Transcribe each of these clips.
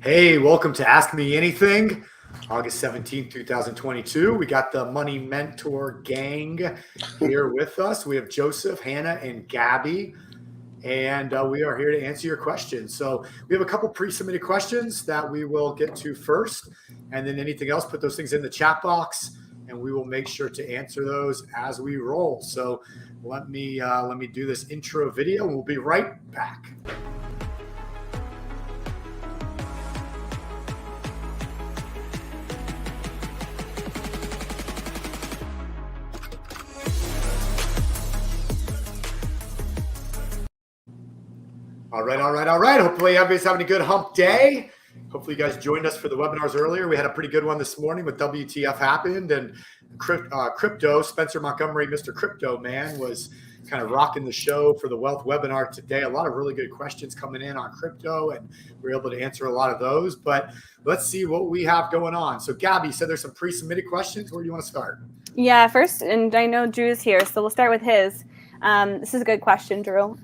Hey, welcome to Ask Me Anything, August 17th, 2022. We got the Money Mentor gang here with us. We have Joseph, Hannah, and Gabby, and we are here to answer your questions. So we have a couple pre-submitted questions that we will get to first, and then anything else, put those things in the chat box, and we will make sure to answer those as we roll. So let me do this intro video, and we'll be right back. All right. Hopefully everybody's having a good hump day. Hopefully you guys joined us for the webinars earlier. We had a pretty good one this morning with WTF happened and crypto. Spencer Montgomery, Mr. Crypto Man, was kind of rocking the show for the wealth webinar today. A lot of really good questions coming in on crypto, and we were able to answer a lot of those. But let's see what we have going on. So Gabby said there's some pre-submitted questions. Where do you want to start? Yeah, first, and I know Drew's here, so we'll start with his. This is a good question, Drew.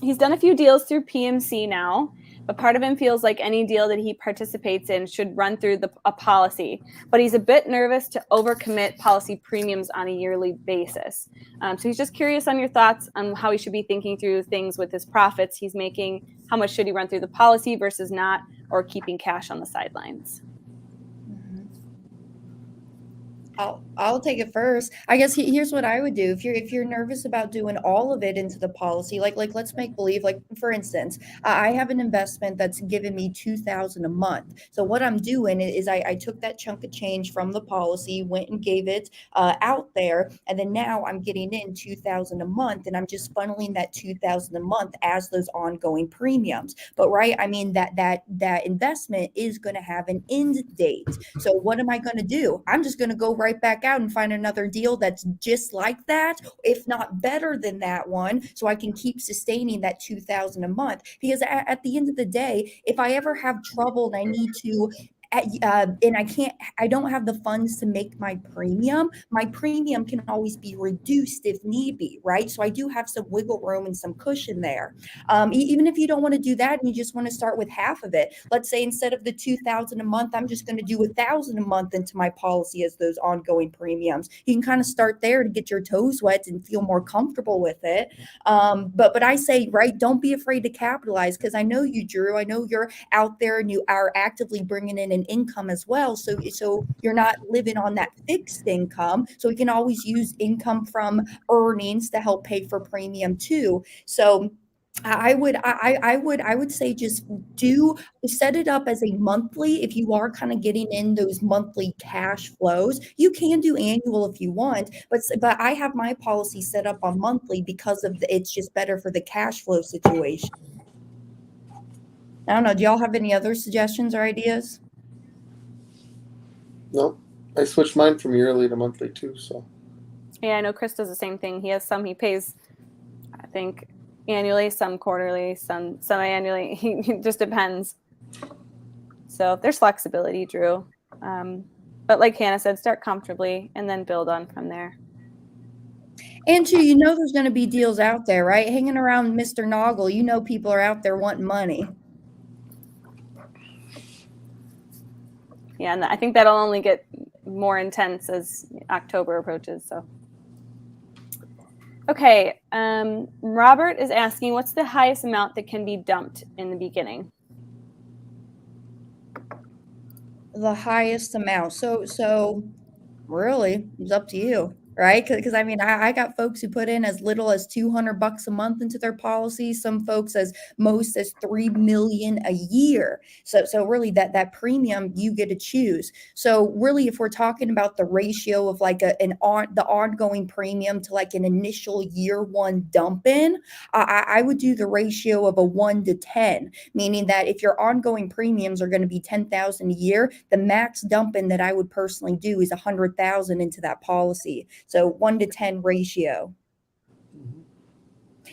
He's done a few deals through PMC now, but part of him feels like any deal that he participates in should run through a policy. But he's a bit nervous to overcommit policy premiums on a yearly basis. So he's just curious on your thoughts on how he should be thinking through things with his profits he's making. How much should he run through the policy versus not, or keeping cash on the sidelines? I'll take it first. I guess here's what I would do. If you're nervous about doing all of it into the policy, like let's make believe, like for instance, I have an investment that's giving me $2,000 a month. So what I'm doing is I took that chunk of change from the policy, went and gave it out there, and then now I'm getting in $2,000 a month, and I'm just funneling that $2,000 a month as those ongoing premiums. But right, I mean that investment is going to have an end date. So what am I going to do? I'm just going to go right back out and find another deal that's just like that, if not better than that one, so I can keep sustaining that $2,000 a month. Because at the end of the day, if I ever have trouble and I need to and I don't have the funds to make my premium can always be reduced if need be, right? So I do have some wiggle room and some cushion there. Even if you don't want to do that and you just want to start with half of it, let's say instead of the $2,000 a month, I'm just going to do $1,000 a month into my policy as those ongoing premiums. You can kind of start there to get your toes wet and feel more comfortable with it. But I say, right, don't be afraid to capitalize, because I know you, Drew. I know you're out there and you are actively bringing in an income as well. So you're not living on that fixed income. So we can always use income from earnings to help pay for premium too. So I would say just set it up as a monthly. If you are kind of getting in those monthly cash flows, you can do annual if you want, but I have my policy set up on monthly because it's just better for the cash flow situation. I don't know. Do y'all have any other suggestions or ideas? Nope. I switched mine from yearly to monthly too. So yeah, I know Chris does the same thing. He has some he pays, I think, annually, some quarterly, some semi-annually. It just depends. So there's flexibility, Drew. But like Hannah said, start comfortably and then build on from there. And too, there's going to be deals out there, right? Hanging around Mr. Noggle, people are out there wanting money. Yeah, and I think that'll only get more intense as October approaches. So, okay, Robert is asking, what's the highest amount that can be dumped in the beginning? The highest amount. So really, it's up to you. Right? Because I mean, I got folks who put in as little as $200 a month into their policy. Some folks as most as $3 million a year. So really, that premium you get to choose. So really, if we're talking about the ratio of like the ongoing premium to like an initial year one dump in, I would do the ratio of a 1 to 10, meaning that if your ongoing premiums are going to be $10,000 a year, the max dump in that I would personally do is $100,000 into that policy. So 1 to 10 ratio.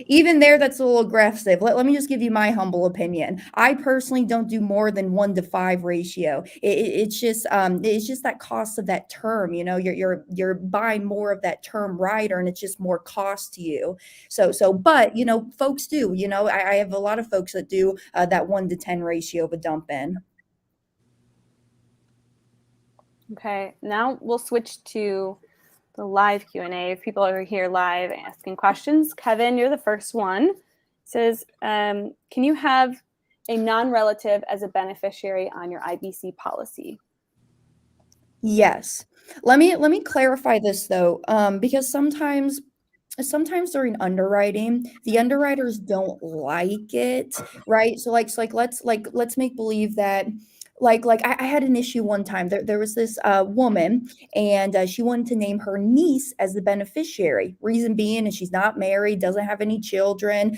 Even there, that's a little aggressive. Let me just give you my humble opinion. I personally don't do more than 1 to 5 ratio. It's just that cost of that term. You're buying more of that term rider, and it's just more cost to you. But folks do. I have a lot of folks that do that 1 to 10 ratio of a dump in. Okay, now we'll switch to the live Q&A. If people are here live asking questions, Kevin, you're the first one. It says, can you have a non-relative as a beneficiary on your IBC policy? Yes. Let me clarify this though, because sometimes during underwriting, the underwriters don't like it, right? So let's make believe that I had an issue one time. There was this woman, and she wanted to name her niece as the beneficiary. Reason being, is she's not married, doesn't have any children.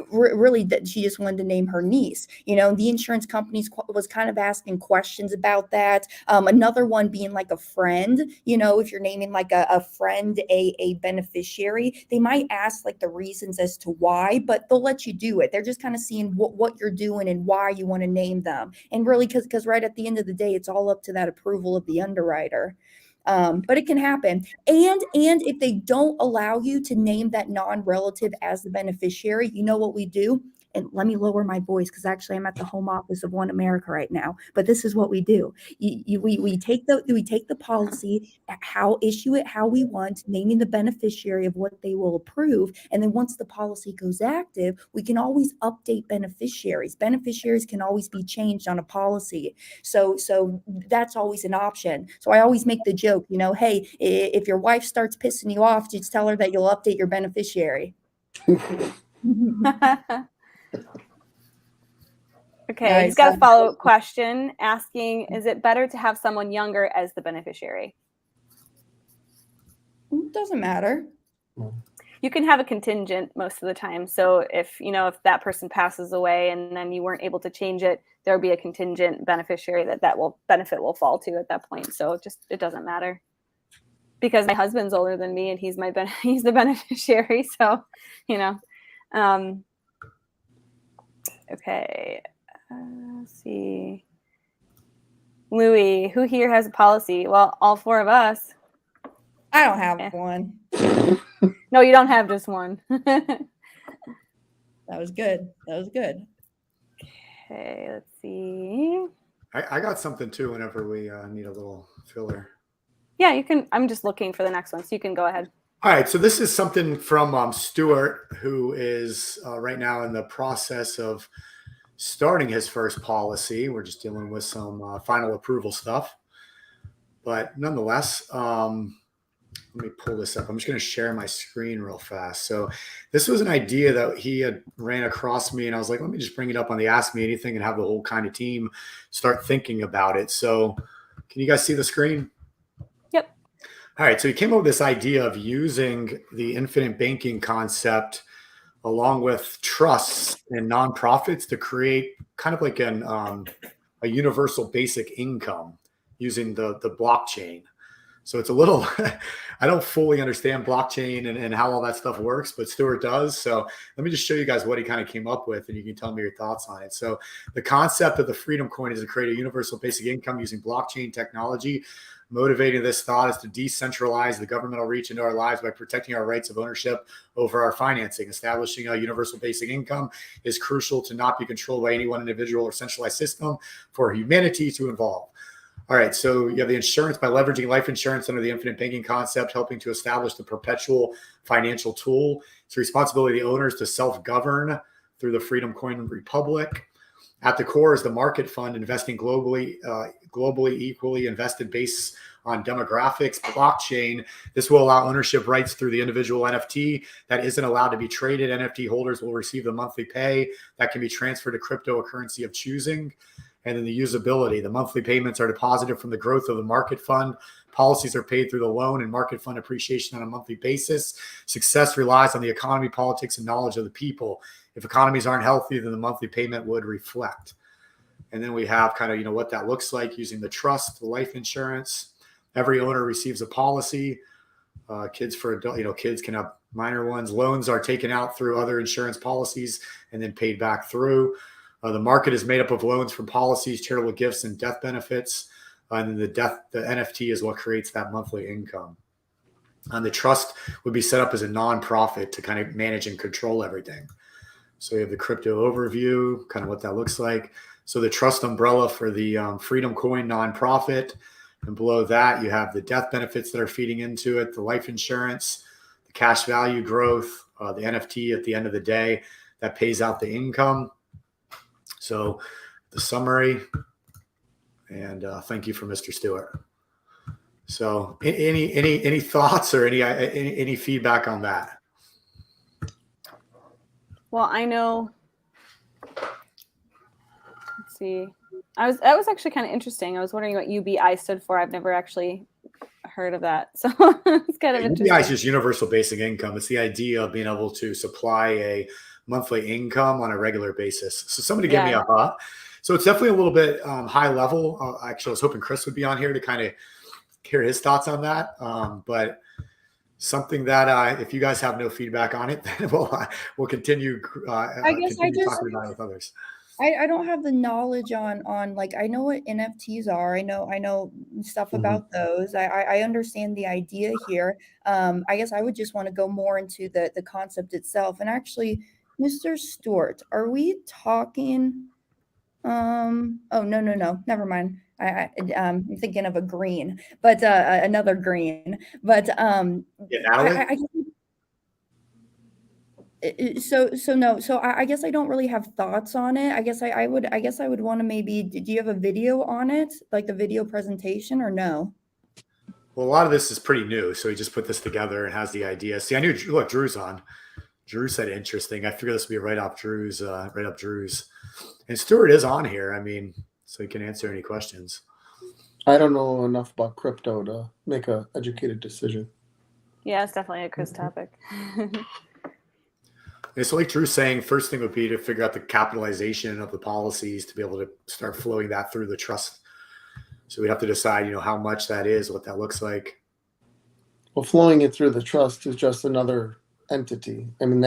Really, that she just wanted to name her niece. The insurance companies was kind of asking questions about that. Another one being like a friend. If you're naming like a friend a beneficiary, they might ask like the reasons as to why, but they'll let you do it. They're just kind of seeing what you're doing and why you want to name them. And really, because right at the end of the day, it's all up to that approval of the underwriter. But it can happen. And if they don't allow you to name that non-relative as the beneficiary, you know what we do? And let me lower my voice, because actually I'm at the home office of One America right now. But this is what we do. We take the policy, issue it how we want, naming the beneficiary of what they will approve. And then once the policy goes active, we can always update beneficiaries. Beneficiaries can always be changed on a policy. So that's always an option. So I always make the joke, hey, if your wife starts pissing you off, just tell her that you'll update your beneficiary. Okay, Nice. he's got a follow-up question asking, is it better to have someone younger as the beneficiary? Doesn't matter. You can have a contingent most of the time. So if that person passes away and then you weren't able to change it, there will be a contingent beneficiary that benefit will fall to at that point. So it doesn't matter. Because my husband's older than me and he's the beneficiary. So, okay. Let's see. Louis, who here has a policy? Well, all four of us. I don't have one. No, you don't have just one. That was good. Okay, let's see. I got something too whenever we need a little filler. Yeah, you can. I'm just looking for the next one, so you can go ahead. All right, so this is something from Stuart, who is right now in the process of starting his first policy. We're just dealing with some final approval stuff. But nonetheless, let me pull this up. I'm just going to share my screen real fast. So this was an idea that he had ran across me, and I was like, let me just bring it up on the Ask Me Anything and have the whole kind of team start thinking about it. So can you guys see the screen? Yep. All right, so he came up with this idea of using the infinite banking concept along with trusts and nonprofits to create kind of like a universal basic income using the blockchain. So it's a little, I don't fully understand blockchain and how all that stuff works, but Stuart does. So let me just show you guys what he kind of came up with, and you can tell me your thoughts on it. So the concept of the Freedom Coin is to create a universal basic income using blockchain technology. Motivating this thought is to decentralize the governmental reach into our lives by protecting our rights of ownership over our financing. Establishing a universal basic income is crucial to not be controlled by any one individual or centralized system for humanity to evolve. All right, so you have the insurance by leveraging life insurance under the infinite banking concept, helping to establish the perpetual financial tool. It's the responsibility of the owners to self-govern through the Freedom Coin Republic. At the core is the market fund, investing globally equally invested based on demographics. Blockchain, this will allow ownership rights through the individual NFT that isn't allowed to be traded. NFT holders will receive the monthly pay that can be transferred to cryptocurrency of choosing. And then the usability, the monthly payments are deposited from the growth of the market fund. Policies are paid through the loan and market fund appreciation on a monthly basis. Success relies on the economy, politics, and knowledge of the people. If economies aren't healthy, then the monthly payment would reflect. And then we have kind of, what that looks like using the trust, the life insurance. Every owner receives a policy. Kids for adult, kids can have minor ones. Loans are taken out through other insurance policies and then paid back through. The market is made up of loans from policies, charitable gifts, and death benefits. And then the NFT is what creates that monthly income. And the trust would be set up as a nonprofit to kind of manage and control everything. So you have the crypto overview, kind of what that looks like. So the trust umbrella for the Freedom Coin nonprofit And below that, you have the death benefits that are feeding into it, the life insurance, the cash value growth, the NFT at the end of the day that pays out the income. So the summary, and thank you for Mr. Stewart. So any thoughts or any feedback on that? Well, I know. Let's see. That was actually kind of interesting. I was wondering what UBI stood for. I've never actually heard of that, so it's kind of interesting. UBI is just universal basic income. It's the idea of being able to supply a monthly income on a regular basis. So somebody give me a so it's definitely a little bit high level. Actually, I was hoping Chris would be on here to kind of hear his thoughts on that. But something that if you guys have no feedback on it, then we'll continue. I guess continue talking about it with others. I don't have the knowledge on like, I know what NFTs are. I know stuff about those. I understand the idea here. I guess I would just want to go more into the concept itself. And actually, Mr. Stewart, are we talking? Oh, no, never mind. I'm thinking of a green, but another green. But Natalie? I guess I don't really have thoughts on it. I guess I would want to maybe, do you have a video on it, like the video presentation, or no? Well, a lot of this is pretty new, so he just put this together and has the idea. See, I knew. Look, Drew's on. Drew said interesting. I figured this would be right up Drew's. And Stewart is on here. I mean, so he can answer any questions. I don't know enough about crypto to make an educated decision. Yeah, it's definitely a Chris topic. And so like Drew's saying, first thing would be to figure out the capitalization of the policies to be able to start flowing that through the trust. So we'd have to decide, how much that is, what that looks like. Well, flowing it through the trust is just another entity. I mean,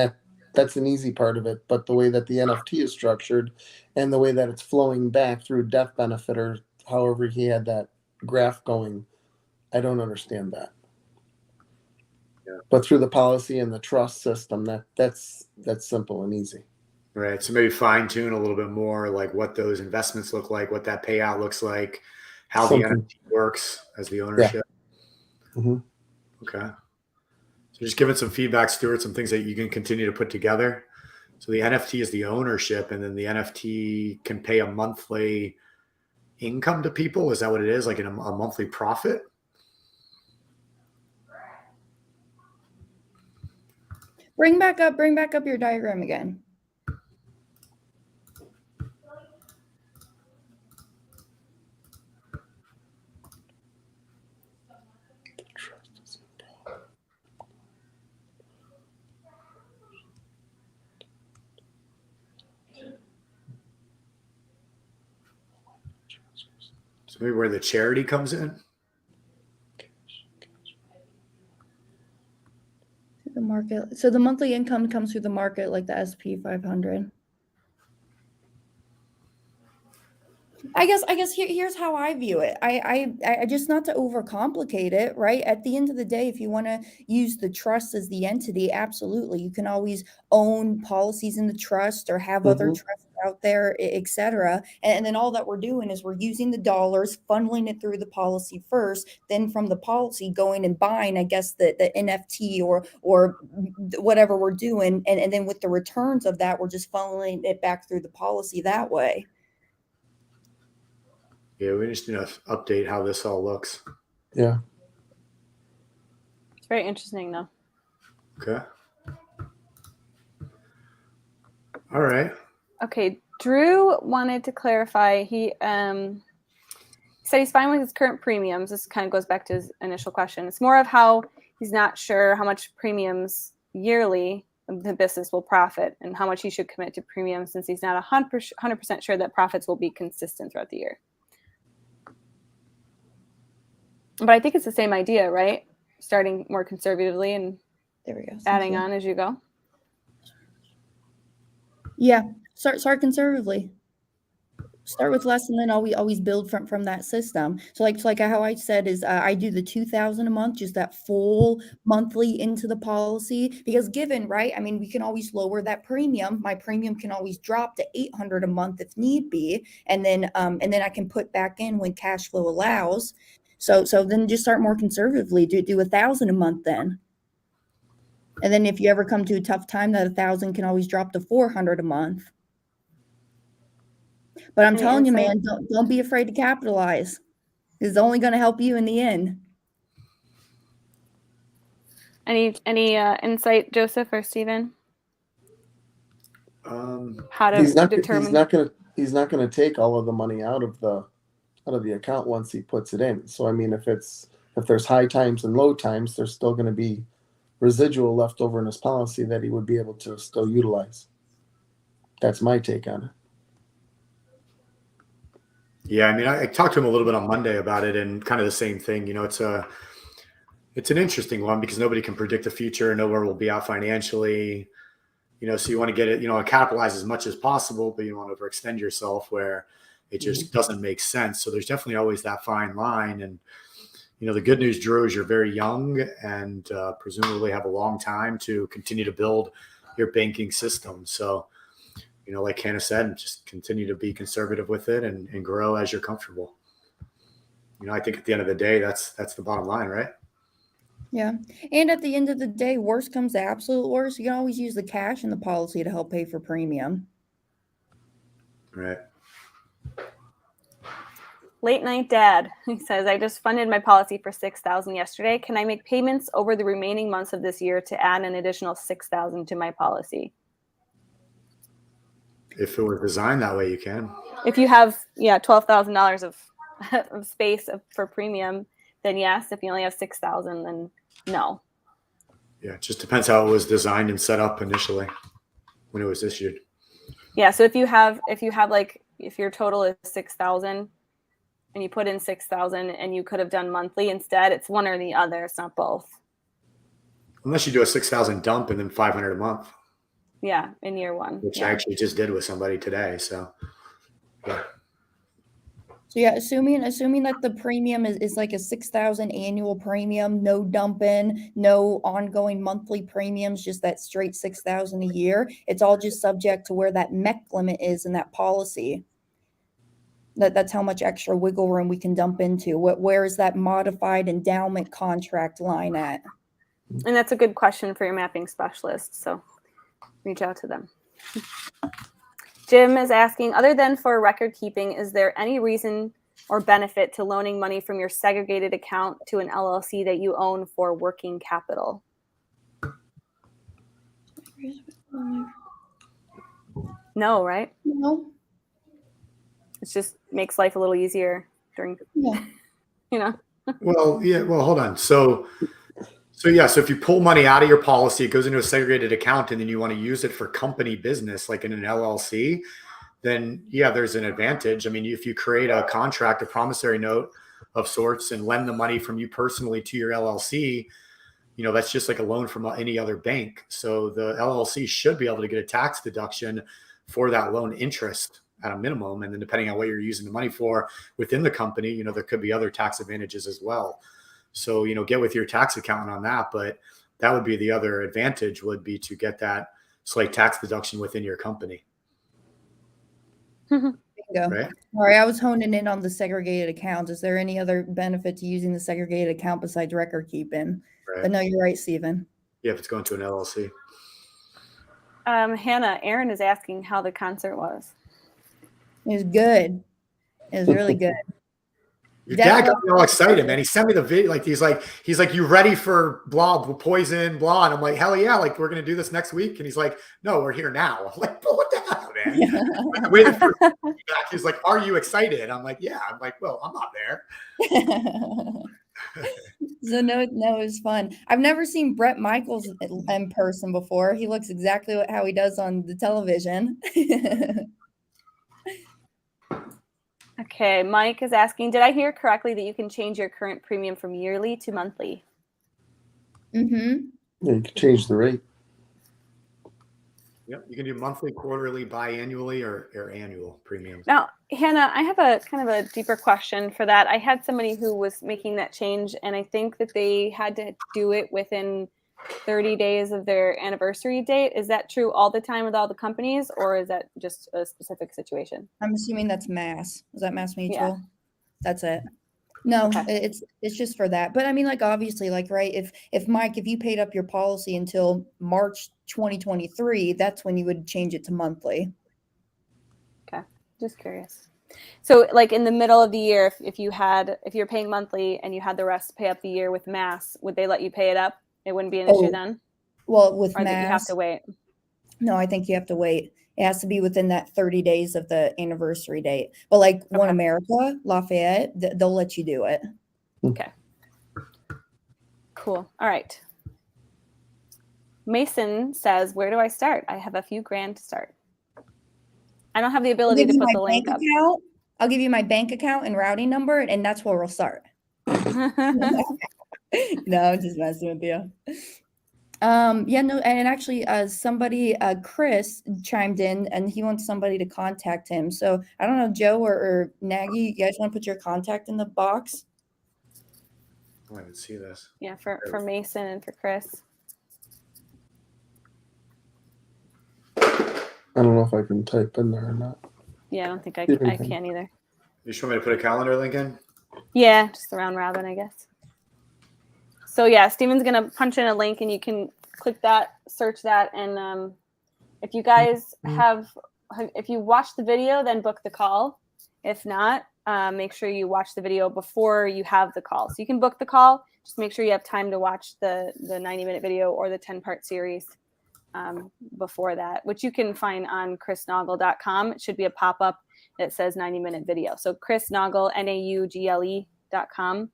that's an easy part of it, but the way that the NFT is structured and the way that it's flowing back through death benefit, or however he had that graph going, I don't understand that. Yeah. But through the policy and the trust system, that's simple and easy. Right. So maybe fine tune a little bit more, like what those investments look like, what that payout looks like, how the NFT works as the ownership. Yeah. Mm-hmm. Okay. So just giving some feedback, Stuart, some things that you can continue to put together. So the NFT is the ownership, and then the NFT can pay a monthly income to people. Is that what it is? Like a monthly profit? Bring back up your diagram again. So maybe where the charity comes in? The market. So the monthly income comes through the market, like the SP 500. I guess here's how I view it. I just, not to overcomplicate it, right? At the end of the day, if you want to use the trust as the entity, absolutely. You can always own policies in the trust or have other trusts out there, etc. And then all that we're doing is we're using the dollars, funneling it through the policy first, then from the policy going and buying, I guess, the NFT or whatever we're doing. And then with the returns of that, we're just funneling it back through the policy that way. Yeah, we just need to update how this all looks. Yeah. It's very interesting, though. Okay. All right. Okay. Drew wanted to clarify. He said he's fine with his current premiums. This kind of goes back to his initial question. It's more of how he's not sure how much premiums yearly the business will profit and how much he should commit to premiums, since he's not 100% sure that profits will be consistent throughout the year. But I think it's the same idea, right? Starting more conservatively and there we go. Adding on as you go. Yeah, start conservatively. Start with less, and then always build from that system. So like how I said is I do the $2,000 a month, just that full monthly into the policy, because given, right, I mean, we can always lower that premium. My premium can always drop to $800 a month if need be, and then I can put back in when cash flow allows. So then just start more conservatively. Do 1,000 a month then. And then if you ever come to a tough time, that 1,000 can always drop to 400 a month. But I'm Any telling you, insight? man, don't be afraid to capitalize. It's only going to help you in the end. Any insight, Joseph or Stephen? How to He's not determine? he's not gonna take all of the money out of the account once he puts it in. So I mean, if there's high times and low times, there's still going to be residual left over in his policy that he would be able to still utilize. That's my take on it. Yeah, I mean, I talked to him a little bit on Monday about it, and kind of the same thing. It's an interesting one because nobody can predict the future, know where we'll be out financially. So you want to get it, capitalize as much as possible, but you want to overextend yourself where it just doesn't make sense. So there's definitely always that fine line. And, the good news, Drew, is you're very young and presumably have a long time to continue to build your banking system. So, like Hannah said, just continue to be conservative with it and grow as you're comfortable. I think at the end of the day, that's the bottom line, right? Yeah. And at the end of the day, worst comes to absolute worst, you can always use the cash in the policy to help pay for premium. Right. Late night dad. He says, I just funded my policy for $6,000 yesterday. Can I make payments over the remaining months of this year to add an additional $6,000 to my policy? If it were designed that way, you can. If you have, $12,000 of space for premium, then yes. If you only have $6,000, then no. Yeah, it just depends how it was designed and set up initially when it was issued. Yeah. So if your total is 6,000 and you put in 6,000 and you could have done monthly instead, it's one or the other. It's not both. Unless you do a 6,000 dump and then 500 a month. Yeah, in year one. Which I actually just did with somebody today. So, yeah. So yeah, assuming that the premium is like a 6,000 annual premium, no dumping, no ongoing monthly premiums, just that straight 6,000 a year. It's all just subject to where that MEC limit is in that policy. That's how much extra wiggle room we can dump into. Where is that modified endowment contract line at? And that's a good question for your mapping specialist. So reach out to them. Jim is asking, other than for record keeping, is there any reason or benefit to loaning money from your segregated account to an LLC that you own for working capital? No, right? No. It just makes life a little easier during, Well, yeah. Well, hold on. So if you pull money out of your policy, it goes into a segregated account, and then you want to use it for company business, like in an LLC, then yeah, there's an advantage. I mean, if you create a contract, a promissory note of sorts, and lend the money from you personally to your LLC, that's just like a loan from any other bank. So the LLC should be able to get a tax deduction for that loan interest at a minimum. And then depending on what you're using the money for within the company, there could be other tax advantages as well. So, get with your tax accountant on that, but that would be the other advantage, would be to get that slight tax deduction within your company. Bingo. Right? All right, I was honing in on the segregated account. Is there any other benefit to using the segregated account besides record keeping? Right. But no, you're right, Stephen. Yeah, if it's going to an LLC. Hannah, Aaron is asking how the concert was. It was good. It was really good. Your dad got me all excited, man. He sent me the video. Like he's like, you ready for blah, poison, blah? And I'm like, hell yeah! Like, we're gonna do this next week. And he's like, no, we're here now. I'm like, but what the hell, man? Like, waiting for back. He's like, are you excited? I'm like, yeah. I'm like, well, I'm not there. So no, it was fun. I've never seen Bret Michaels in person before. He looks exactly how he does on the television. Okay, Mike is asking, did I hear correctly that you can change your current premium from yearly to monthly? Mm-hmm. Yeah, you can change the rate. Yep, you can do monthly, quarterly, biannually, or annual premiums. Now, Hannah, I have a kind of a deeper question for that. I had somebody who was making that change, and I think that they had to do it within 30 days of their anniversary date. Is that true all the time with all the companies, or is that just a specific situation? I'm assuming that's Mass. Is that Mass Mutual? Yeah. That's it. No, Okay. it's just for that. But I mean, like obviously, like right, if Mike, if you paid up your policy until March 2023, that's when you would change it to monthly. Okay. Just curious. So like in the middle of the year, if you're paying monthly and you had the rest pay up the year with mass, would they let you pay it up? It wouldn't be an issue then? Well, with Or that you have mass, to wait? no, I think you have to wait. It has to be within that 30 days of the anniversary date. But like One Okay. America, Lafayette, they'll let you do it. Okay. Cool. All right. Mason says, where do I start? I have a few grand to start. I don't have the I'll ability give to you put my the link bank up. account. I'll give you my bank account and routing number, and that's where we'll start. No, I'm just messing with you. Yeah, no, and actually, somebody, Chris chimed in, and he wants somebody to contact him. So I don't know, Joe or Nagy, you guys want to put your contact in the box? Oh, I didn't see this. Yeah, for Mason and for Chris. I don't know if I can type in there or not. Yeah, I don't think I Stephen can. can either. You just want me to put a calendar link in? Yeah, just the round robin, I guess. So yeah, Steven's gonna punch in a link, and you can click that, search that, and if you guys if you watch the video, then book the call. If not, make sure you watch the video before you have the call. So you can book the call. Just make sure you have time to watch the 90-minute video or the 10-part series before that, which you can find on chrisnaugle.com. It should be a pop-up that says 90-minute video. So chrisnaugle, NAUGLE.com,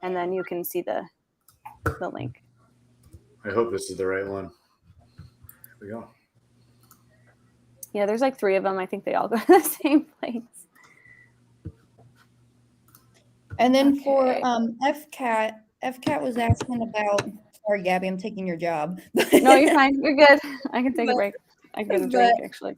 and then you can see the link. I hope this is the right one. Here we go. Yeah, there's like 3 of them. I think they all go to the same place. And then for Okay. FCAT was asking about. Sorry, Gabby, I'm taking your job. No, you're fine. You're good. I can take a break. I can get a drink, actually.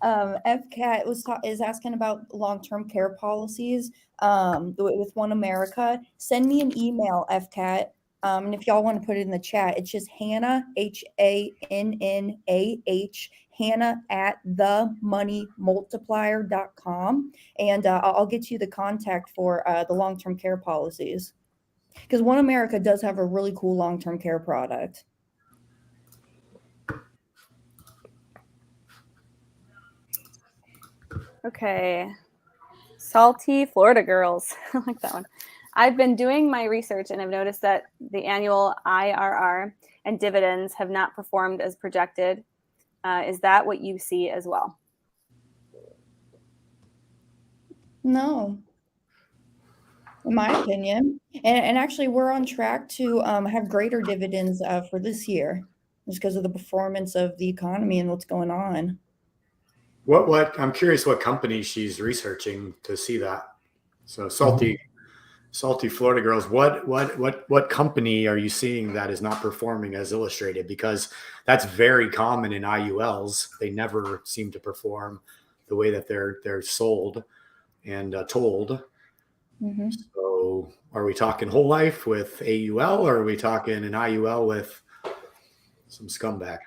FCAT is asking about long-term care policies with One America. Send me an email, FCAT. And if y'all want to put it in the chat, it's just Hannah, HANNAH, Hannah at themoneymultiplier.com. And I'll get you the contact for the long-term care policies. Because One America does have a really cool long-term care product. Okay. Salty Florida girls. I like that one. I've been doing my research and I've noticed that the annual IRR and dividends have not performed as projected. Is that what you see as well? No, in my opinion. And actually, we're on track to have greater dividends for this year just because of the performance of the economy and what's going on. What I'm curious what company she's researching to see that. So salty Florida girls, what company are you seeing that is not performing as illustrated? Because that's very common in IULs. They never seem to perform the way that they're sold and told. Mm-hmm. So are we talking whole life with AUL, or are we talking an IUL with some scumbag?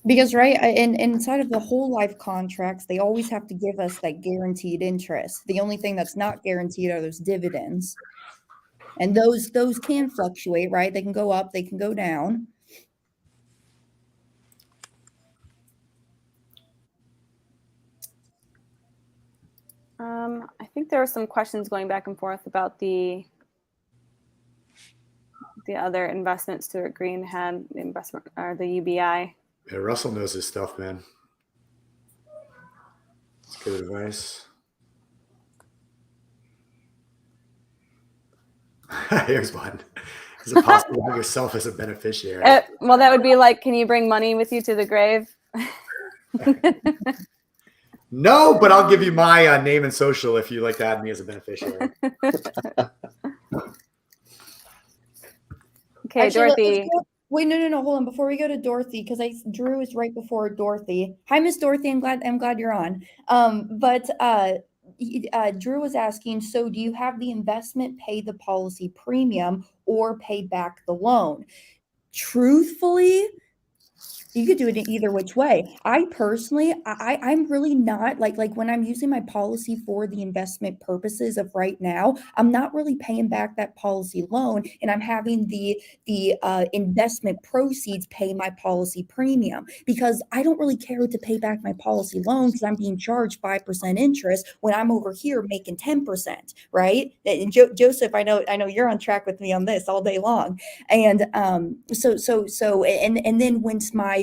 Because inside of the whole life contracts, they always have to give us that guaranteed interest. The only thing that's not guaranteed are those dividends, and those can fluctuate, right? They can go up, they can go down. I think there were some questions going back and forth about the other investment Stuart Green had, the investment or the UBI. Yeah, Russell knows his stuff, man. It's good advice. Here's one. Is it possible to have yourself as a beneficiary? Well, that would be like, can you bring money with you to the grave? No, but I'll give you my name and social if you'd like to add me as a beneficiary. Okay, Actually, Dorothy. Wait, no, hold on. Before we go to Dorothy, because Drew is right before Dorothy. Hi, Miss Dorothy. I'm glad you're on. Drew was asking, so do you have the investment pay the policy premium or pay back the loan? Truthfully, You could do it in either which way. I personally, I'm really not like when I'm using my policy for the investment purposes of right now, I'm not really paying back that policy loan, and I'm having the investment proceeds pay my policy premium, because I don't really care to pay back my policy loan because I'm being charged 5% interest when I'm over here making 10%, right? And Joseph, I know you're on track with me on this all day long. And and then when my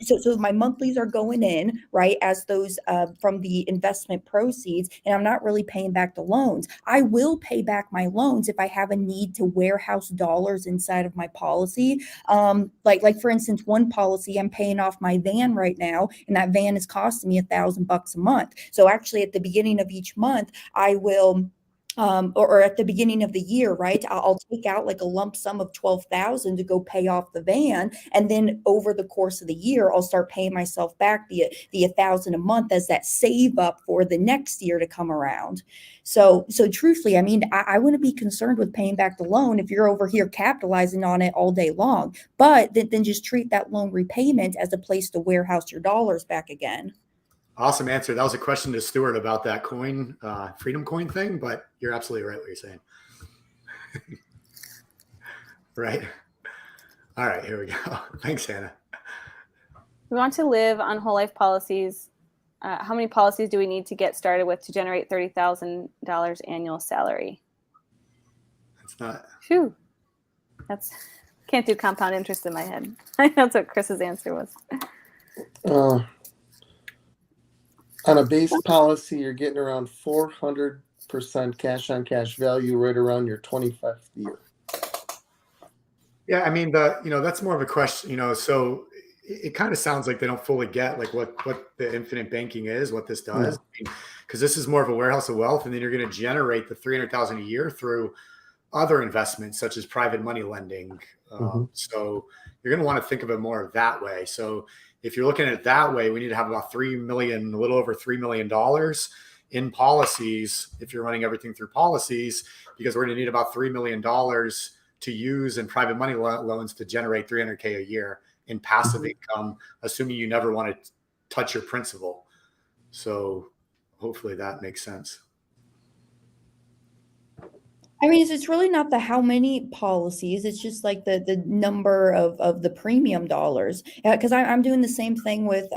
so my monthlies are going in, right, as those from the investment proceeds, and I'm not really paying back the loans. I will pay back my loans if I have a need to warehouse dollars inside of my policy. Like for instance, one policy, I'm paying off my van right now, and that van is costing me $1,000 a month. So actually at the beginning of each month, I will or at the beginning of the year, right? I'll take out like a lump sum of 12,000 to go pay off the van, and then over the course of the year, I'll start paying myself back the 1,000 a month as that save up for the next year to come around. So truthfully, I mean, I wouldn't be concerned with paying back the loan if you're over here capitalizing on it all day long, but then just treat that loan repayment as a place to warehouse your dollars back again. Awesome answer. That was a question to Stuart about that coin, Freedom Coin thing, but you're absolutely right what you're saying. Right. All right, here we go. Thanks, Hannah. We want to live on whole life policies. How many policies do we need to get started with to generate $30,000 annual salary? That's not. Phew. Can't do compound interest in my head. That's what Chris's answer was. On a base policy, you're getting around 400% cash on cash value right around your 25th year. Yeah, I mean, that's more of a question, so it kind of sounds like they don't fully get like what the infinite banking is, what this does. Because this is more of a warehouse of wealth, and then you're going to generate the 300,000 a year through other investments such as private money lending. So you're going to want to think of it more that way. So if you're looking at it that way, we need to have about a little over $3 million in policies if you're running everything through policies, because we're going to need about $3 million to use in private money loans to generate $300K a year in passive income, assuming you never want to touch your principal. So hopefully that makes sense. I mean, it's really not the how many policies. It's just like the number of the premium dollars. Because I'm doing the same thing with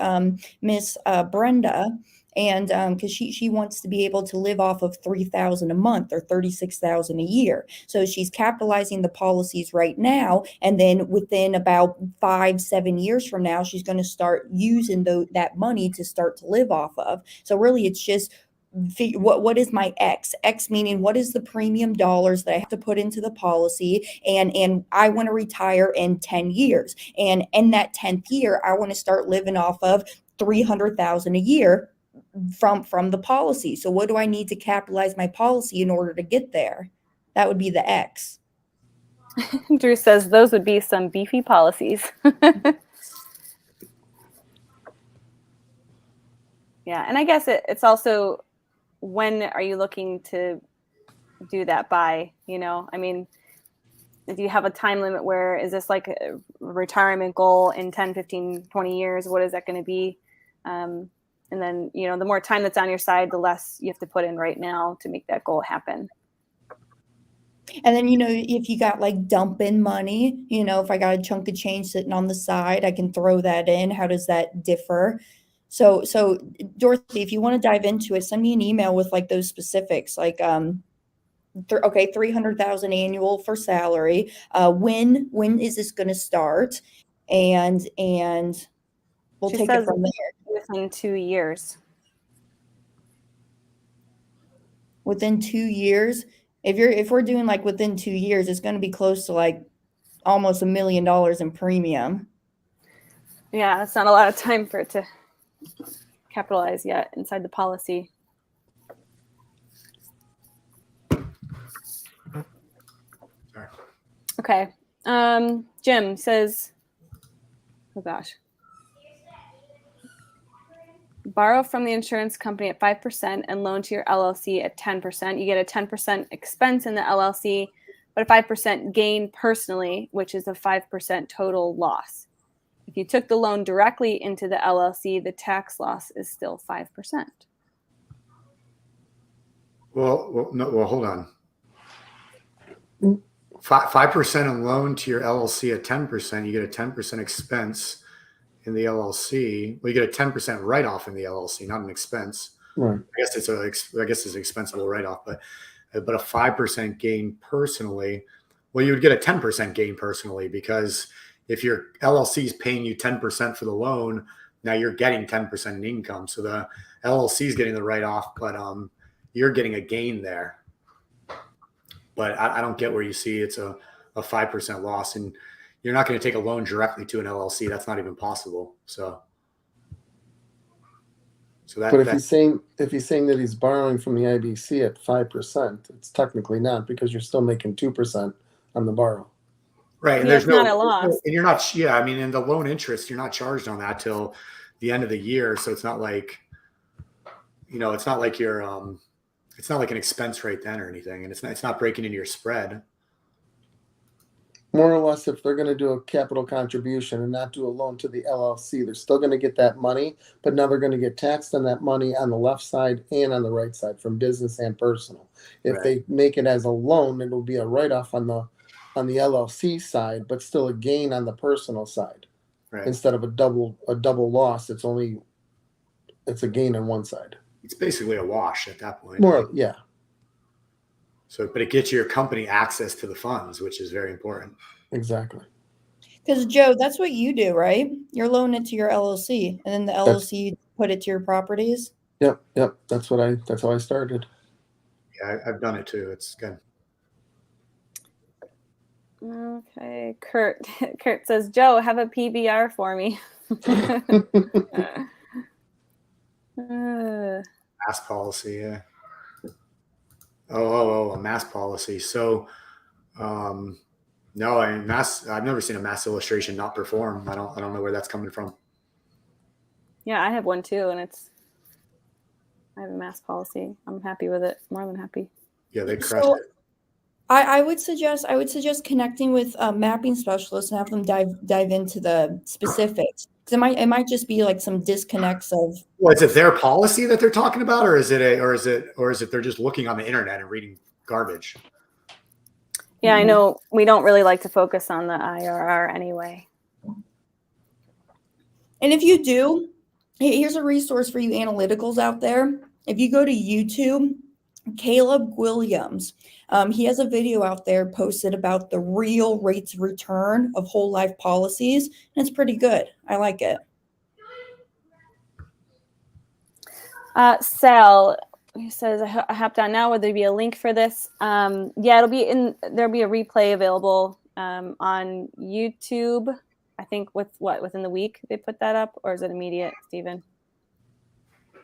Miss Brenda, and because she wants to be able to live off of 3,000 a month or 36,000 a year. So she's capitalizing the policies right now, and then within about 5-7 years from now, she's going to start using that money to start to live off of. So really, it's just what is my X meaning what is the premium dollars that I have to put into the policy, and I want to retire in 10 years, and in that 10th year I want to start living off of 300,000 a year from the policy. So what do I need to capitalize my policy in order to get there? That would be the X. Drew says those would be some beefy policies. Yeah, and I guess it's also, when are you looking to do that by? I mean, do you have a time limit? Where is this like a retirement goal in 10, 15, 20 years? What is that going to be? And then, the more time that's on your side, the less you have to put in right now to make that goal happen. And then, if you got like dumping money, if I got a chunk of change sitting on the side, I can throw that in. How does that differ? So Dorothy, if you want to dive into it, send me an email with like those specifics, like, 300,000 annual for salary. When is this going to start? And we'll take it from there. Within 2 years. Within 2 years, if we're doing like within 2 years, it's going to be close to like almost $1 million in premium. Yeah, that's not a lot of time for it to capitalize yet inside the policy. Okay. Jim says, oh gosh. Borrow from the insurance company at 5% and loan to your LLC at 10%. You get a 10% expense in the LLC, but a 5% gain personally, which is a 5% total loss. If you took the loan directly into the LLC, the tax loss is still 5%. Well, hold on. 5% on loan to your LLC at 10%, you get a 10% expense in the LLC. Well, you get a 10% write-off in the LLC, not an expense. Right. I guess it's an expensible write-off, but a 5% gain personally. Well, you would get a 10% gain personally, because if your LLC is paying you 10% for the loan, now you're getting 10% in income. So the LLC is getting the write-off, but you're getting a gain there. But I don't get where you see it's a 5% loss, and you're not going to take a loan directly to an LLC. That's not even possible. So that. But if he's saying that he's borrowing from the IBC at 5%, it's technically not, because you're still making 2% on the borrow. Right, and Yeah, there's it's not a loss. and you're not. Yeah, I mean, in the loan interest, you're not charged on that till the end of the year. So it's not like, it's not like you're it's not like an expense rate then or anything, and it's not breaking into your spread. More or less, if they're going to do a capital contribution and not do a loan to the LLC, they're still going to get that money, but now they're going to get taxed on that money on the left side and on the right side, from business and personal. If Right. they make it as a loan, it'll be a write-off on the LLC side, but still a gain on the personal side. Right. Instead of a double loss, it's a gain on one side. It's basically a wash at that point. More, yeah. So, but it gets your company access to the funds, which is very important. Exactly. Because Joe, that's what you do, right? You're loaning it to your LLC, and then the LLC put it to your properties. Yep. That's how I started. Yeah, I've done it too. It's good. Okay, Kurt says, Joe, have a PBR for me. Mass policy, yeah. A mass policy. So, no, I mean, I've never seen a mass illustration not perform. I don't know where that's coming from. Yeah, I have one too, and I have a mass policy. I'm happy with it. More than happy. Yeah, they crushed it. I would suggest connecting with mapping specialists and have them dive into the specifics, because it might just be like some disconnects of. Well, is it their policy that they're talking about, or is it they're just looking on the internet and reading garbage? Yeah, I know we don't really like to focus on the IRR anyway. And if you do, here's a resource for you analyticals out there. If you go to YouTube, Caleb Williams, he has a video out there posted about the real rates of return of whole life policies, and it's pretty good. I like it. Sal, he says, I hopped on now. Would there be a link for this? Yeah, there'll be a replay available on YouTube. I think within the week they put that up, or is it immediate, Stephen?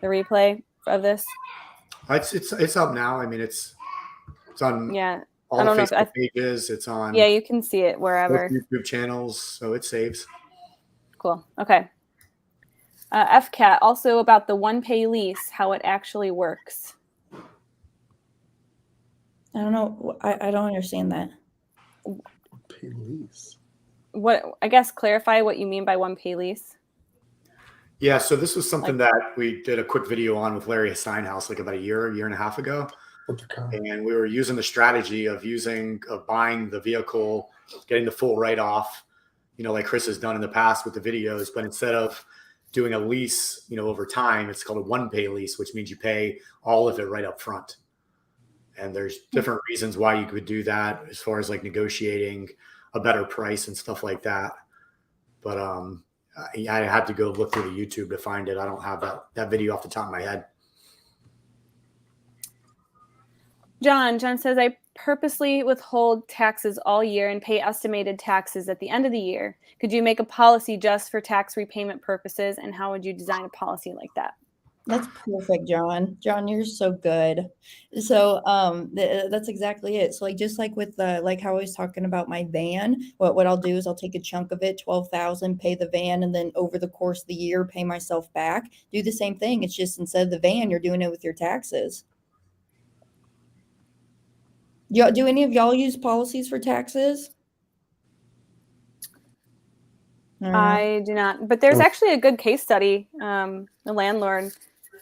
The replay of this? It's up now. I mean, it's on all the Facebook pages. It's on you can see it wherever. YouTube channels, so it saves. Cool. Okay. FCAT, also about the one-pay lease, how it actually works. I don't know. I don't understand that. Pay lease. I guess clarify what you mean by one-pay lease. Yeah, so this was something that we did a quick video on with Larry Steinhaus like about a year and a half ago. And we were using the strategy of buying the vehicle, getting the full write-off, like Chris has done in the past with the videos. But instead of doing a lease, over time, it's called a one-pay lease, which means you pay all of it right up front. And there's different reasons why you could do that, as far as like negotiating a better price and stuff like that. But I had to go look through the YouTube to find it. I don't have that video off the top of my head. John says, I purposely withhold taxes all year and pay estimated taxes at the end of the year. Could you make a policy just for tax repayment purposes? And how would you design a policy like that? That's perfect, John. John, you're so good. So that's exactly it. So just like with like how I was talking about my van, what I'll do is I'll take a chunk of it, 12,000, pay the van, and then over the course of the year, pay myself back. Do the same thing. It's just instead of the van, you're doing it with your taxes. Do any of y'all use policies for taxes? I do not, but there's Oh. actually a good case study. The landlord,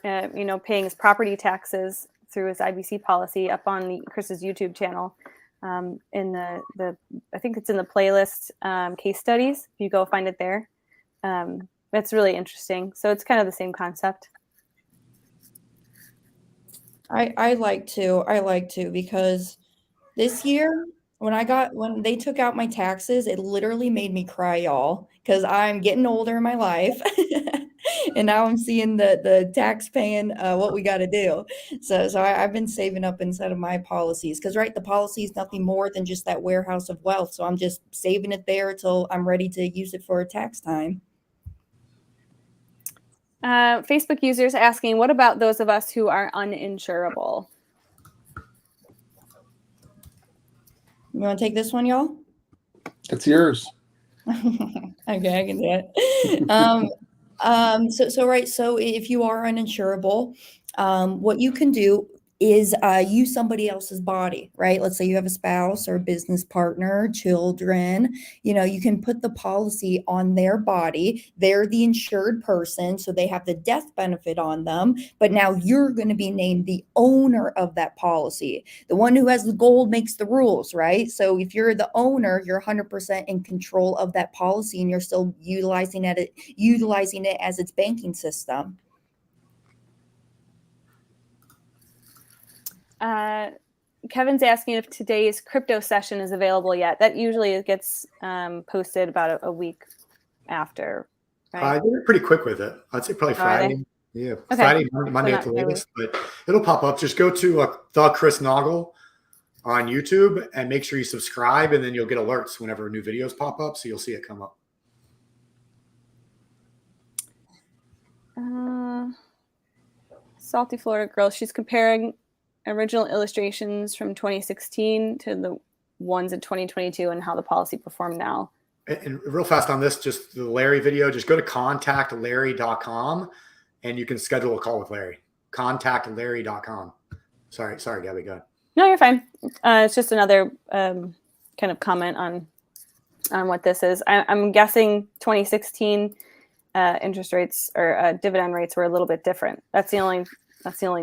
paying his property taxes through his IBC policy up on Chris's YouTube channel. In the I think it's in the playlist case studies. If you go find it there, that's really interesting. So it's kind of the same concept. I like to because this year when they took out my taxes, it literally made me cry, y'all, because I'm getting older in my life. And now I'm seeing the tax paying what we got to do. So I've been saving up inside of my policies because the policy is nothing more than just that warehouse of wealth. So I'm just saving it there till I'm ready to use it for tax time. Facebook users asking, what about those of us who are uninsurable? You want to take this one, y'all? It's yours. Okay, I can do it. So if you are uninsurable, what you can do is use somebody else's body, right? Let's say you have a spouse or a business partner, children, you can put the policy on their body. They're the insured person, so they have the death benefit on them, but now you're going to be named the owner of that policy. The one who has the gold makes the rules, right? So if you're the owner, you're 100% in control of that policy and you're still utilizing it as its banking system. Kevin's asking if today's crypto session is available yet. That usually gets posted about a week after, right? They're pretty quick with it. I'd say probably Friday. Yeah, Okay. Friday, Monday So at the not latest, but it'll pop up. Just go to the Chris Noggle on YouTube and make sure you subscribe, and then you'll get alerts whenever new videos pop up, so you'll see it come up. Salty Florida Girl, she's comparing original illustrations from 2016 to the ones in 2022 and how the policy performed now. And real fast on this, just the Larry video, just go to contactlarry.com and you can schedule a call with Larry. Contactlarry.com. Sorry, Gabby, go ahead. No, you're fine. It's just another kind of comment on what this is. I'm guessing 2016 interest rates or dividend rates were a little bit different. That's the only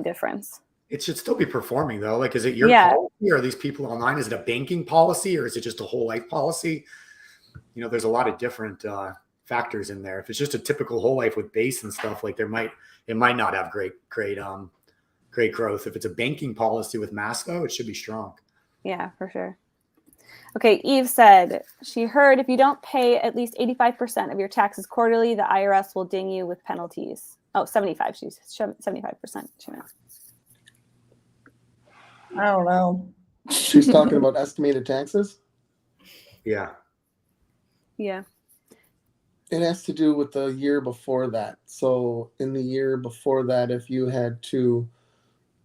difference. It should still be performing though. Like, is it your policy, or are these people online? Is it a banking policy, or is it just a whole life policy? There's a lot of different factors in there. If it's just a typical whole life with base and stuff, like it might not have great growth. If it's a banking policy with mass though, it should be strong. Yeah, for sure. Okay, Eve said she heard if you don't pay at least 85% of your taxes quarterly, the IRS will ding you with penalties. Oh, 75. She's 75%. She meant. I don't know. She's talking about estimated taxes? Yeah. Yeah. It has to do with the year before that. So in the year before that, if you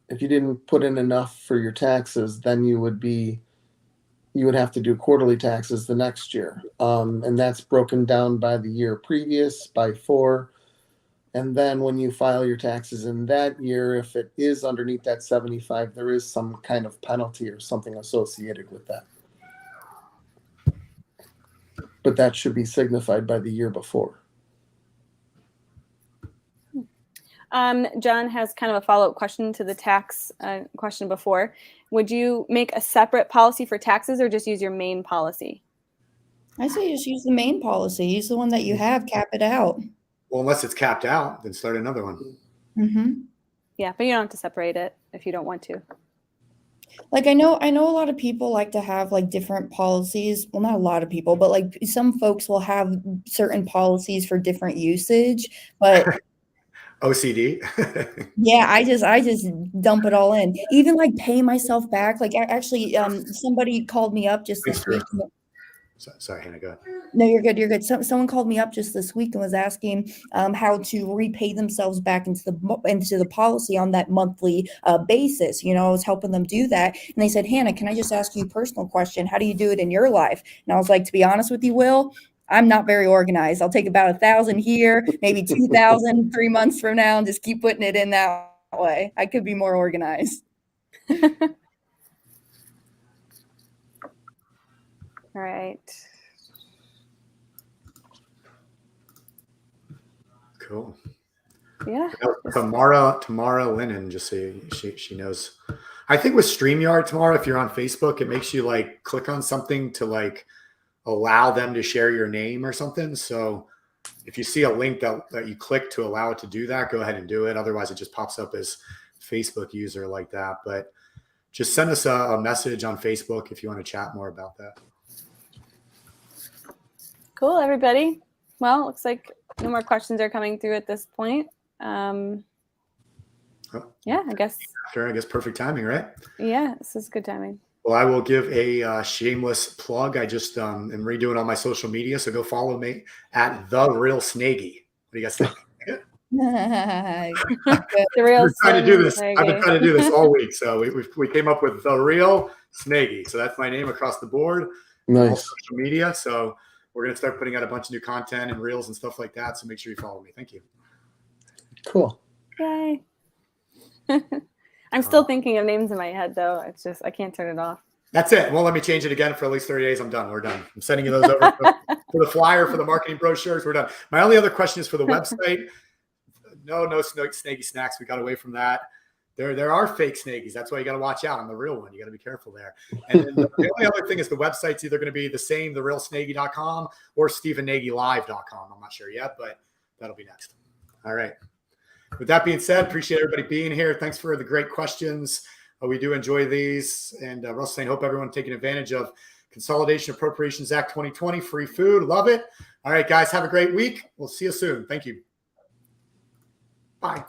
didn't put in enough for your taxes, then you would have to do quarterly taxes the next year. And that's broken down by the year previous, by 4. And then when you file your taxes in that year, if it is underneath that 75, there is some kind of penalty or something associated with that. But that should be signified by the year before. John has kind of a follow-up question to the tax question before. Would you make a separate policy for taxes or just use your main policy? I say just use the main policy. Use the one that you have, cap it out. Well, unless it's capped out, then start another one. Mm-hmm. Yeah, but you don't have to separate it if you don't want to. Like I know a lot of people like to have like different policies. Well, not a lot of people, but like some folks will have certain policies for different usage. But OCD. yeah, I just dump it all in. Even like pay myself back. Like actually, somebody called me up just this week. Sorry, Hannah, go ahead. No, you're good. You're good. Someone called me up just this week and was asking how to repay themselves back into the policy on that monthly basis. I was helping them do that, and they said, "Hannah, can I just ask you a personal question? How do you do it in your life?" And I was like, "To be honest with you, Will, I'm not very organized. I'll take about 1,000 here, maybe 2,000 3 months from now, and just keep putting it in that way. I could be more organized." All right. Cool. Yeah. Tamara Lennon, just so she knows. I think with StreamYard, Tamara, if you're on Facebook, it makes you like click on something to like allow them to share your name or something. So if you see a link that you click to allow it to do that, go ahead and do it. Otherwise, it just pops up as Facebook user like that. But just send us a message on Facebook if you want to chat more about that. Cool, everybody. Well, looks like no more questions are coming through at this point. Yeah, I guess. Sure, I guess perfect timing, right? Yeah, this is good timing. Well, I will give a shameless plug. I just am redoing all my social media, so go follow me at The Real Snaggy. What do you guys think? The real I've been trying to do this. Snaggy. I've been trying to do this all week, so we came up with The Real Snaggy. So that's my name across the board. Nice. All social media. So we're gonna start putting out a bunch of new content and reels and stuff like that. So make sure you follow me. Thank you. Cool. Yay. I'm still thinking of names in my head, though. It's just I can't turn it off. That's it. Won't let me change it again for at least 30 days. I'm done. We're done. I'm sending you those over for the flyer, for the marketing brochures. We're done. My only other question is for the website. No snaggy snacks. We got away from that. There are fake snaggies. That's why you got to watch out on the real one. You got to be careful there. And then the only other thing is the website's either going to be the same, therealsnaggy.com or StephenNagyLive.com. I'm not sure yet, but that'll be next. All right. With that being said, appreciate everybody being here. Thanks for the great questions. We do enjoy these. And Russell saying, hope everyone taking advantage of Consolidation Appropriations Act 2020. Free food. Love it. All right, guys, have a great week. We'll see you soon. Thank you. Bye.